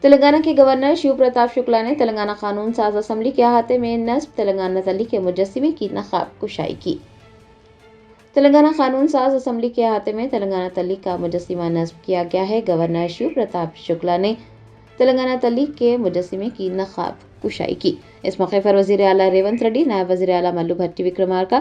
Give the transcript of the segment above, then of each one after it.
تلنگانہ کے گورنر شیو پرتاپ شکلا نے تلنگانہ قانون ساز اسمبلی کے احاطے میں نصب تلنگانہ تلی کے مجسمے کی نقاب کشائی کی۔ تلنگانہ قانون ساز اسمبلی کے احاطے میں تلنگانہ تلی کا مجسمہ نصب کیا گیا ہے۔ گورنر شیو پرتاپ شکلا نے تلنگانہ تلی کے مجسمے کی نقاب کشائی کی۔ اس موقع پر وزیر اعلیٰ ریونت ریڈی، نائب وزیر اعلیٰ ملو بھٹی وکرمارکا،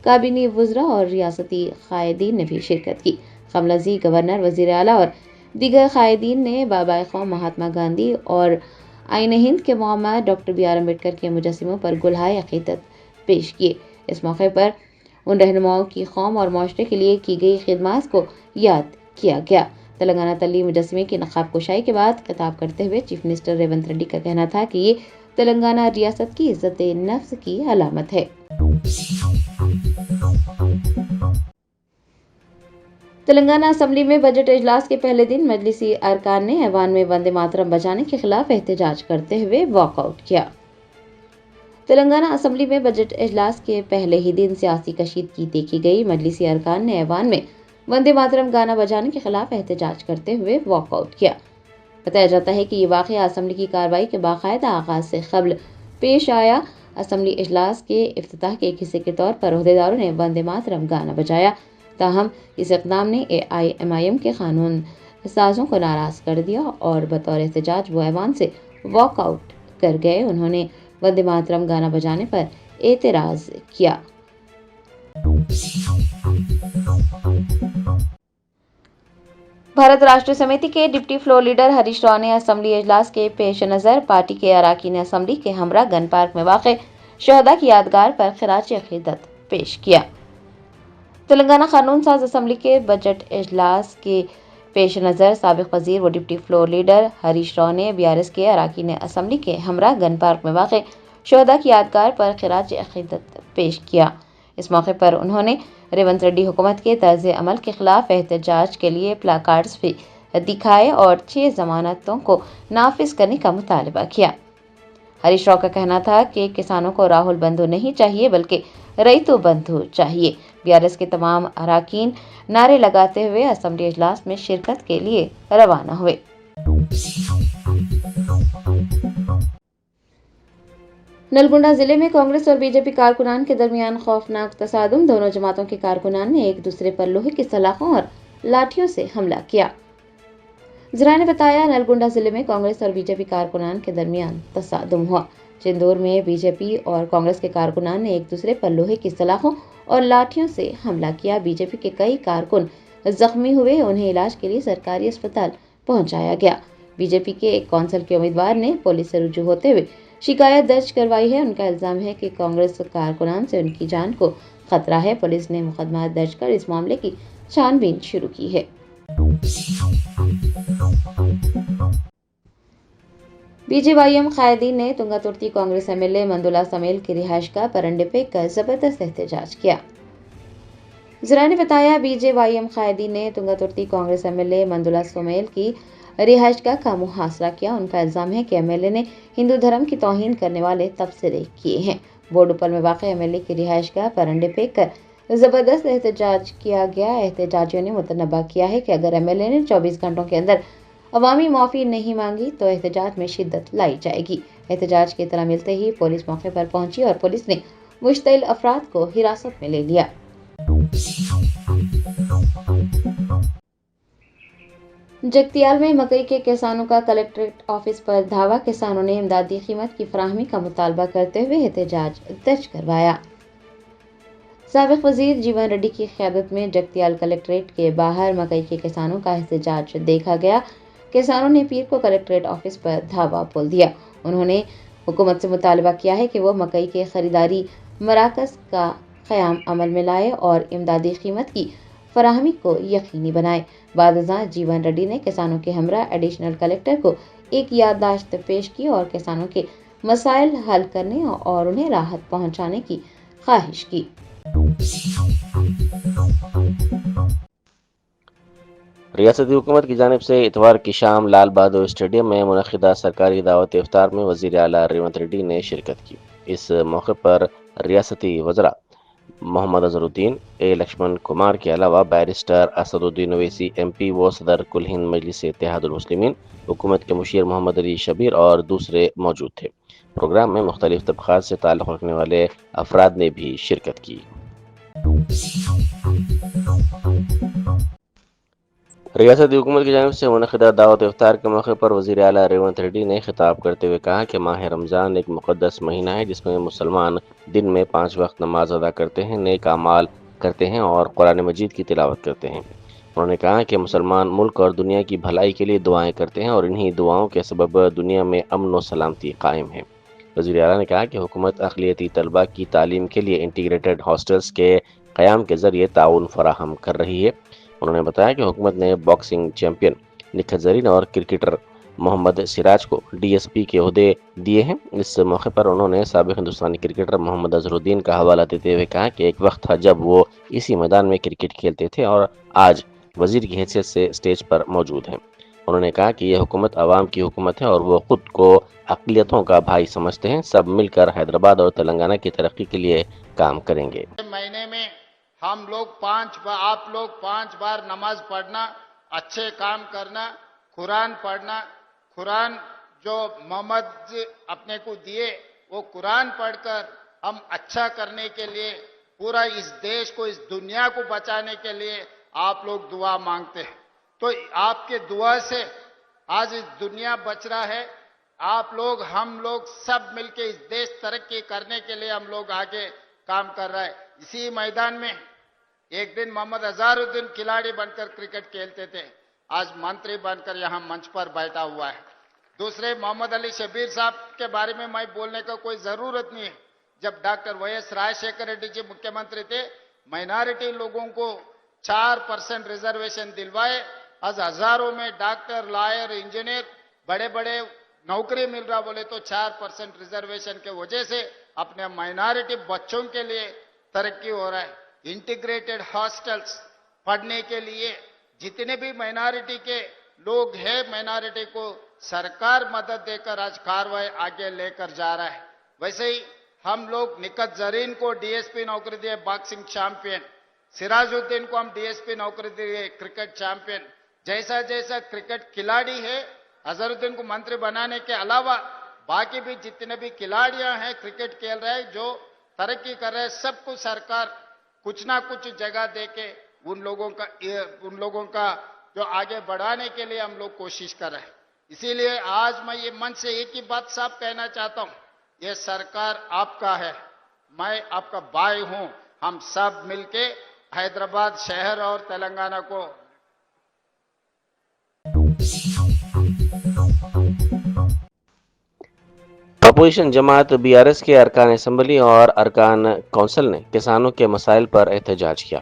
کابینی وزراء اور ریاستی قائدین نے بھی شرکت کی۔ قبل ازیں گورنر، وزیر اعلیٰ اور دیگر قائدین نے بابائے قوم مہاتما گاندھی اور آئین ہند کے معمہ ڈاکٹر بی آر امبیڈکر کے مجسموں پر گلہائے عقیدت پیش کیے۔ اس موقع پر ان رہنماؤں کی قوم اور معاشرے کے لیے کی گئی خدمات کو یاد کیا گیا۔ تلنگانہ تلی مجسمے کی نقاب کشائی کے بعد خطاب کرتے ہوئے چیف منسٹر ریونت ریڈی کا کہنا تھا کہ یہ تلنگانہ ریاست کی عزت نفس کی علامت ہے۔ تلنگانہ اسمبلی میں بجٹ اجلاس کے پہلے دن مجلسی ارکان نے ایوان میں وندے ماترم بجانے کے خلاف احتجاج کرتے ہوئے واک آؤٹ کیا۔ تلنگانہ اسمبلی میں بجٹ اجلاس کے پہلے ہی دن سیاسی کشیدگی دیکھی گئی۔ مجلسی ارکان نے ایوان میں وندے ماترم گانا بجانے کے خلاف احتجاج کرتے ہوئے واک آؤٹ کیا۔ بتایا جاتا ہے کہ یہ واقعہ اسمبلی کی کارروائی کے باقاعدہ آغاز سے قبل پیش آیا۔ اسمبلی اجلاس کے افتتاح کے ایک حصے کے طور پر عہدیداروں نے وندے ماترم گانا بجایا، تاہم اس اقدام نے AIMIM کے قانون سازوں کو ناراض کر دیا اور بطور احتجاج وہ ایوان سے واک آؤٹ کر گئے۔ انہوں نے وندے ماترم گانا بجانے پر اعتراض کیا۔ بھارت راشٹر سمیتی کے deputy floor leader Harish Rao نے اسمبلی اجلاس کے پیش نظر پارٹی کے اراکین اسمبلی کے ہمراہ گن پارک میں واقع شہداء کی یادگار پر خراج عقیدت پیش کیا۔ تلنگانہ قانون ساز اسمبلی کے بجٹ اجلاس کے پیش نظر سابق وزیر و deputy floor leader Harish Rao نے BRS کے اراکین اسمبلی کے ہمراہ گن پارک میں واقع شہداء کی یادگار پر خراج عقیدت پیش کیا۔ اس موقع پر انہوں نے ریونت ریڈی حکومت کے طرز عمل کے خلاف احتجاج کے لیے پلا کارڈز بھی دکھائے اور 6 ضمانتوں کو نافذ کرنے کا مطالبہ کیا۔ ہریش راؤ کا کہنا تھا کہ کسانوں کو راہل بندھو نہیں چاہیے بلکہ ریتو بندھو چاہیے۔ BRS کے تمام اراکین نعرے لگاتے ہوئے اسمبلی اجلاس میں شرکت کے لیے روانہ ہوئے۔ نلگنڈا ضلع میں کانگریس اور BJP کارکنان کے درمیان خوفناک تصادم۔ دونوں جماعتوں کے کارکنان نے ایک دوسرے پر لوہے کی سلاخوں اور لاٹھیوں سے حملہ کیا۔ ذرائع نے بتایا نلگنڈا ضلع میں کانگریس اور BJP کارکنان کے درمیان تصادم ہوا۔ چندور میں BJP اور کانگریس کے کارکنان نے ایک دوسرے پر لوہے کی سلاخوں اور لاٹھیوں سے حملہ کیا۔ BJP کے کئی کارکن زخمی ہوئے، انہیں علاج کے لیے سرکاری اسپتال پہنچایا گیا۔ BJP کے ایک کونسل کے امیدوار نے پولیس سے رجوع ہوتے ہوئے شکایت درج کروائی ہے۔ ان کا الزام ہے کہ کانگریس کارکنان سے ان کی جان کو خطرہ ہے۔ پولیس نے مقدمہ درج کر اس معاملے کی چھان بین شروع کی ہے۔ BJYM قائدین نے تنگا ترتی کانگریس MLA مندولا سمیل کی رہائش گاہ پر انڈے پھینک کر زبردست احتجاج کیا۔ ذرائع نے بتایا BJYM قائدین نے تنگا ترتی کانگریس MLA مندولا سمیل کی رہائش گاہ کا محاصرہ کیا۔ ان کا الزام ہے کہ MLA نے ہندو دھرم کی توہین کرنے والے تبصرے کیے ہیں۔ بورڈوپل میں واقع MLA کی رہائش گاہ پر انڈے پھینک کر زبردست احتجاج کیا گیا۔ احتجاجیوں نے متنبہ کیا ہے کہ اگر MLA نے 24 گھنٹوں کے اندر عوامی معافی نہیں مانگی تو احتجاج میں شدت لائی جائے گی۔ احتجاج کی اطلاع ملتے ہی پولیس موقع پر پہنچی اور پولیس نے مشتعل افراد کو حراست میں لے لیا۔ جگتیال میں مکئی کے کسانوں کا کلکٹریٹ آفس پر دھاوا۔ کسانوں نے امدادی قیمت کی فراہمی کا مطالبہ کرتے ہوئے احتجاج درج کروایا۔ سابق وزیر جیون ریڈی کی قیادت میں جگتیال کلکٹریٹ کے باہر مکئی کے کسانوں کا احتجاج دیکھا گیا۔ کسانوں نے پیر کو کلکٹریٹ آفس پر دھاوا بول دیا۔ انہوں نے حکومت سے مطالبہ کیا ہے کہ وہ مکئی کے خریداری مراکز کا قیام عمل میں لائے اور امدادی قیمت کی فراہمی کو یقینی بنائے۔ بعد ازاں جیون ریڈی نے کسانوں کے ہمراہ ایڈیشنل کلکٹر کو ایک یادداشت پیش کی اور کسانوں کے مسائل حل کرنے اور انہیں راحت پہنچانے کی خواہش کی۔ ریاستی حکومت کی جانب سے اتوار کی شام لال بہادر اسٹیڈیم میں منعقدہ سرکاری دعوت افطار میں وزیر اعلیٰ ریونت ریڈی نے شرکت کی۔ اس موقع پر ریاستی وزراء محمد اظہرالدین اے لکشمن کمار کے علاوہ barrister Asaduddin Owaisi M P و صدر کل ہند مجلس اتحاد المسلمین، حکومت کے مشیر محمد علی شبیر اور دوسرے موجود تھے۔ پروگرام میں مختلف طبقات سے تعلق رکھنے والے افراد نے بھی شرکت کی۔ ریاستی حکومت کی جانب سے منعقدہ دعوت افطار کے موقع پر وزیر اعلیٰ ریونت ریڈی نے خطاب کرتے ہوئے کہا کہ ماہ رمضان ایک مقدس مہینہ ہے جس میں مسلمان دن میں 5 وقت نماز ادا کرتے ہیں، نیک اعمال کرتے ہیں اور قرآن مجید کی تلاوت کرتے ہیں۔ انہوں نے کہا کہ مسلمان ملک اور دنیا کی بھلائی کے لیے دعائیں کرتے ہیں اور انہی دعاؤں کے سبب دنیا میں امن و سلامتی قائم ہے۔ وزیر اعلیٰ نے کہا کہ حکومت اقلیتی طلبہ کی تعلیم کے لیے انٹیگریٹڈ ہاسٹلز کے قیام کے ذریعے تعاون فراہم کر رہی ہے۔ انہوں نے بتایا کہ حکومت نے باکسنگ چیمپئن نکھت زرین اور کرکٹر محمد سراج کو ڈی ایس پی کے عہدے دیے ہیں۔ اس موقع پر انہوں نے سابق ہندوستانی کرکٹر محمد اظہرالدین کا حوالہ دیتے ہوئے کہا کہ ایک وقت تھا جب وہ اسی میدان میں کرکٹ کھیلتے تھے اور آج وزیر کی حیثیت سے اسٹیج پر موجود ہیں۔ انہوں نے کہا کہ یہ حکومت عوام کی حکومت ہے اور وہ خود کو اقلیتوں کا بھائی سمجھتے ہیں۔ سب مل کر حیدرآباد اور تلنگانہ کی ترقی کے لیے کام کریں گے۔ مہینے میں ہم لوگ آپ لوگ 5 بار نماز پڑھنا، اچھے کام کرنا، قرآن پڑھنا، قرآن جو محمد اپنے کو دیے وہ قرآن پڑھ کر ہم اچھا کرنے کے لیے، پورا اس دیش کو، اس دنیا کو بچانے کے لیے آپ لوگ دعا مانگتے ہیں۔ تو آپ کے دعا سے آج اس دنیا بچ رہا ہے۔ آپ لوگ، ہم لوگ سب مل کے اس دیش ترقی کرنے کے لیے ہم لوگ آگے کام کر رہا ہے۔ اسی میدان میں ایک دن محمد اظہرالدین کھلاڑی بن کر کرکٹ کھیلتے تھے، آج منتری بن کر یہاں منچ پر بیٹھا ہوا ہے۔ دوسرے محمد علی شبیر صاحب کے بارے میں میں بولنے کا کوئی ضرورت نہیں ہے۔ جب ڈاکٹر وی ایس راجشیکھر ریڈی جی مکھیہ منتری تھے، مائنارٹی لوگوں کو 4% ریزرویشن دلوائے۔ آج ہزاروں میں ڈاکٹر، لائر، انجینئر بڑے بڑے نوکری مل رہا، بولے تو 4% ریزرویشن کے وجہ سے اپنے مائنارٹی بچوں کے لیے ترقی ہو رہا ہے۔ انٹیگریٹڈ ہاسٹلز پڑھنے کے لیے جتنے بھی مائنارٹی کے لوگ ہیں، مائنارٹی کو سرکار مدد دے کر آج کارروائی آگے لے کر جا رہا ہے۔ ویسے ہی ہم لوگ نکھت زرین کو ڈی ایس پی نوکری دیے، باکسنگ چیمپئن، سراج الدین کو ہم ڈی ایس پی نوکری دیے، کرکٹ چیمپئن۔ جیسا جیسا کرکٹ کھلاڑی ہے، اظہرالدین کو منتری بنانے کے علاوہ باقی بھی جتنے بھی کھلاڑیاں ہیں کرکٹ کھیل رہے ہیں، جو ترقی کر رہے ہیں، سب کو سرکار کچھ نہ کچھ جگہ دے کے ان لوگوں کا جو آگے بڑھانے کے لیے ہم لوگ کوشش کر رہے ہیں۔ اسی لیے آج میں یہ من سے ایک ہی بات صاف کہنا چاہتا ہوں، یہ سرکار آپ کا ہے، میں آپ کا بھائی ہوں۔ ہم سب مل کے حیدرآباد شہر اور تلنگانہ کو اپوزیشن جماعت بی آر ایس کے ارکان اسمبلی اور ارکان کونسل نے کسانوں کے مسائل پر احتجاج کیا۔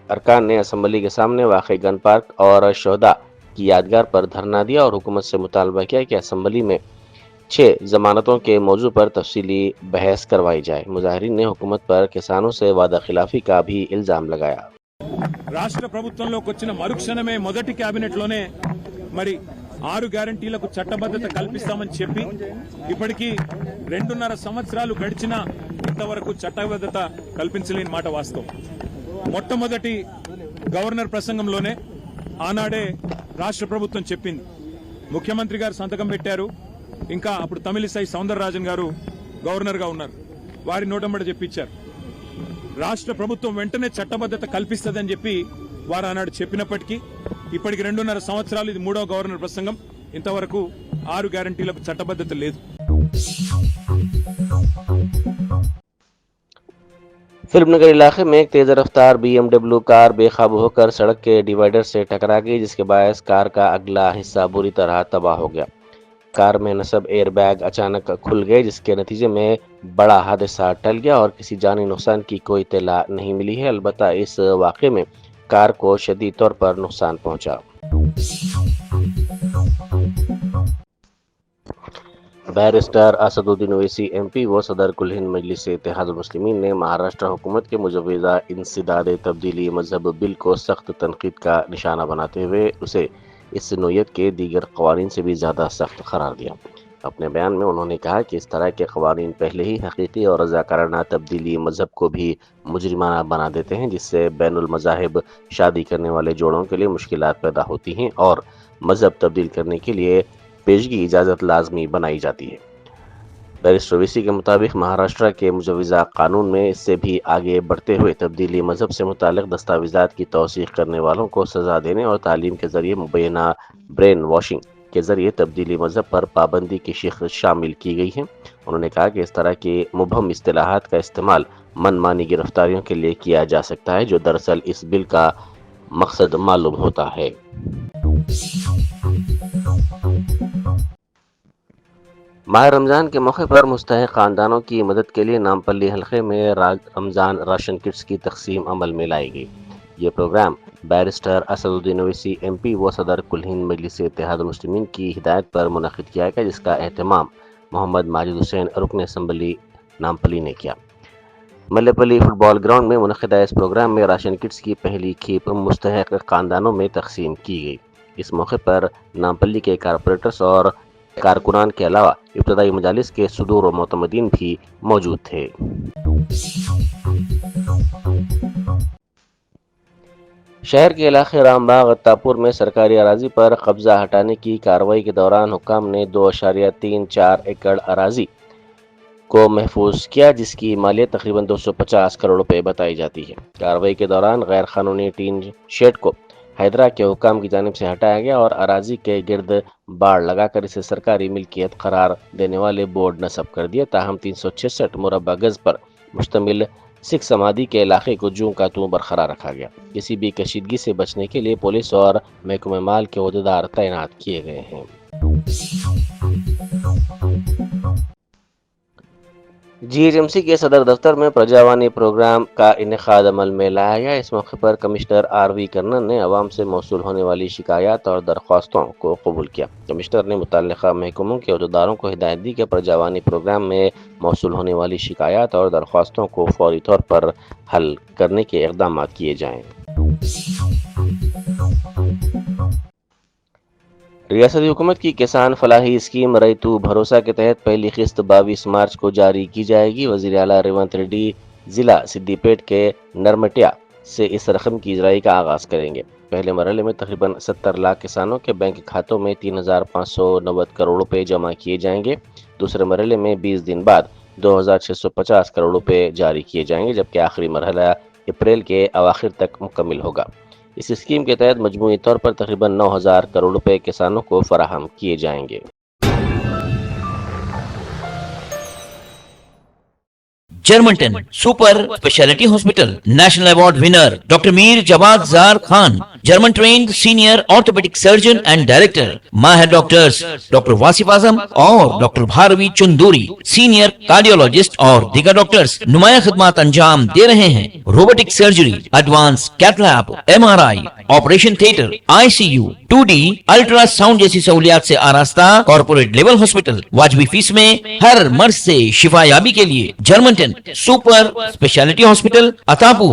ارکان نے اسمبلی کے سامنے واقع گن پارک اور شہداء کی یادگار پر دھرنا دیا اور حکومت سے مطالبہ کیا کہ اسمبلی میں 6 ضمانتوں کے موضوع پر تفصیلی بحث کروائی جائے۔ مظاہرین نے حکومت پر کسانوں سے وعدہ خلافی کا بھی الزام لگایا۔ రాష్ట్ర ప్రభుత్వంలోకి వచ్చిన మరుక్షణమే మొదటి కేబినెట్లోనే మరి 6 గ్యారంటీలకు చట్టబద్ధత కల్పిస్తామని చెప్పి ఇప్పటికీ 2.5 సంవత్సరాలు గడిచినా ఇంతవరకు చట్టబద్ధత కల్పించలేని మాట వాస్తవం। మొట్టమొదటి గవర్నర్ ప్రసంగంలోనే ఆనాడే రాష్ట్ర ప్రభుత్వం చెప్పింది, ముఖ్యమంత్రి గారు సంతకం పెట్టారు, ఇంకా అప్పుడు తమిళిసై సౌందరరాజన్ గారు గవర్నర్ గా ఉన్నారు, వారి నోటంబడి చెప్పించారు రాష్ట్ర ప్రభుత్వం వెంటనే చట్టబద్ధత కల్పిస్తదని చెప్పి వారు ఆనాడు చెప్పినప్పటికీ ఇప్పటికి 2.5 సంవత్సరాలు, ఇది 3వ గవర్నర్ ప్రసంగం, ఇంతవరకు 6 గ్యారంటీలకు చట్టబద్ధత లేదు। فلم نگر علاقے میں ایک تیز رفتار بی ایم ڈبلیو کار بے قابو ہو کر سڑک کے ڈیوائیڈر سے ٹکرا گئی، جس کے باعث کار کا اگلا حصہ بری طرح تباہ ہو گیا۔ کار میں نصب ایئر بیگ اچانک کھل گئے، جس کے نتیجے میں بڑا حادثہ ٹل گیا اور کسی جانی نقصان کی کوئی اطلاع نہیں ملی ہے۔ البتہ اس واقعے میں کار کو شدید طور پر نقصان پہنچا۔ Barrister Asaduddin Owaisi M P و صدر کل ہند مجلس اتحاد المسلمین نے مہاراشٹر حکومت کے مجوزہ انسداد تبدیلی مذہب بل کو سخت تنقید کا نشانہ بناتے ہوئے اسے اس نوعیت کے دیگر قوانین سے بھی زیادہ سخت قرار دیا۔ اپنے بیان میں انہوں نے کہا کہ اس طرح کے قوانین پہلے ہی حقیقی اور رضاکارانہ تبدیلی مذہب کو بھی مجرمانہ بنا دیتے ہیں، جس سے بین المذاہب شادی کرنے والے جوڑوں کے لیے مشکلات پیدا ہوتی ہیں اور مذہب تبدیل کرنے کے لیے پیشگی اجازت لازمی بنائی جاتی ہے۔ بیرسٹر ویسی کے مطابق مہاراشٹر کے مجوزہ قانون میں اس سے بھی آگے بڑھتے ہوئے تبدیلی مذہب سے متعلق دستاویزات کی توثیق کرنے والوں کو سزا دینے اور تعلیم کے ذریعے مبینہ برین واشنگ کے ذریعے تبدیلی مذہب پر پابندی کی شق شامل کی گئی ہے۔ انہوں نے کہا کہ اس طرح کی مبہم اصطلاحات کا استعمال من مانی گرفتاریوں کے لیے کیا جا سکتا ہے، جو دراصل اس بل کا مقصد معلوم ہوتا ہے۔ ماہ رمضان کے موقع پر مستحق خاندانوں کی مدد کے لیے نامپلی حلقے میں رمضان راشن کٹس کی تقسیم عمل میں لائی گئی۔ یہ پروگرام بیرسٹر اسد الدین اویسی ایم پی و صدر کل ہند مجلس اتحاد المسلمین کی ہدایت پر منعقد کیا گیا، جس کا اہتمام محمد ماجد حسین رکن اسمبلی نامپلی نے کیا۔ ملے پلی فٹ بال گراؤنڈ میں منعقدہ اس پروگرام میں راشن کٹس کی پہلی کھیپ مستحق خاندانوں میں تقسیم کی گئی۔ اس موقع پر نامپلی کے کارپوریٹرز اور کارکنان کے علاوہ ابتدائی مجالس کے صدور و معتمدین بھی موجود تھے۔ شہر کے علاقے رام باغ عطاپور میں سرکاری اراضی پر قبضہ ہٹانے کی کارروائی کے دوران حکام نے 2.34 ایکڑ اراضی کو محفوظ کیا، جس کی مالیت تقریباً 250 کروڑ روپے بتائی جاتی ہے۔ کارروائی کے دوران غیر قانونی ٹین شیڈ کو حیدرا کے حکام کی جانب سے ہٹایا گیا اور اراضی کے گرد باڑ لگا کر اسے سرکاری ملکیت قرار دینے والے بورڈ نصب کر دیا، تاہم 366 مربع گز پر مشتمل سکھ سمادی کے علاقے کو جوں کا توں برقرار رکھا گیا۔ کسی بھی کشیدگی سے بچنے کے لیے پولیس اور محکمہ مال کے عہدیدار تعینات کیے گئے ہیں۔ جی ایچ ایم سی کے صدر دفتر میں پرجاوانی پروگرام کا انعقاد عمل میں لایا گیا۔ اس موقع پر کمشنر آر وی کرنن نے عوام سے موصول ہونے والی شکایات اور درخواستوں کو قبول کیا۔ کمشنر نے متعلقہ محکموں کے عہدیداروں کو ہدایت دی کہ پرجاوانی پروگرام میں موصول ہونے والی شکایات اور درخواستوں کو فوری طور پر حل کرنے کے اقدامات کیے جائیں۔ ریاستی حکومت کی کسان فلاحی اسکیم ریتو بھروسہ کے تحت پہلی قسط 22 مارچ کو جاری کی جائے گی۔ وزیر اعلیٰ ریونت ریڈی ضلع سدی پیٹ کے نرمٹیا سے اس رقم کی اجرائی کا آغاز کریں گے۔ پہلے مرحلے میں تقریباً 70 لاکھ کسانوں کے بینک کھاتوں میں 3590 کروڑ روپے جمع کیے جائیں گے۔ دوسرے مرحلے میں 20 دن بعد 2650 کروڑ روپے جاری کیے جائیں گے، جبکہ آخری مرحلہ اپریل کے اواخر تک مکمل ہوگا۔ اس اسکیم کے تحت مجموعی طور پر تقریباً 9000 کروڑ روپے کسانوں کو فراہم کیے جائیں گے۔ جرمنٹن super speciality hospital national award winner doctor Mir Jawad Zar Khan, German trained senior orthopaedic surgeon and director, ماہر ڈاکٹرز ڈاکٹر واصف اعظم اور doctor Bharvi Chanduri, senior cardiologist اور دیگر ڈاکٹرز نمایاں خدمات انجام دے رہے ہیں۔ Robotic surgery, advance cath lab, M R I, operation theatre, I C U, 2D ultrasound جیسی سہولیات سے آراستہ کارپوریٹ لیول ہاسپٹل، واجبی فیس میں ہر مرض سے شفا یابی کے لیے جرمنٹن سپر اسپیشلٹی ہاسپٹل عطاپور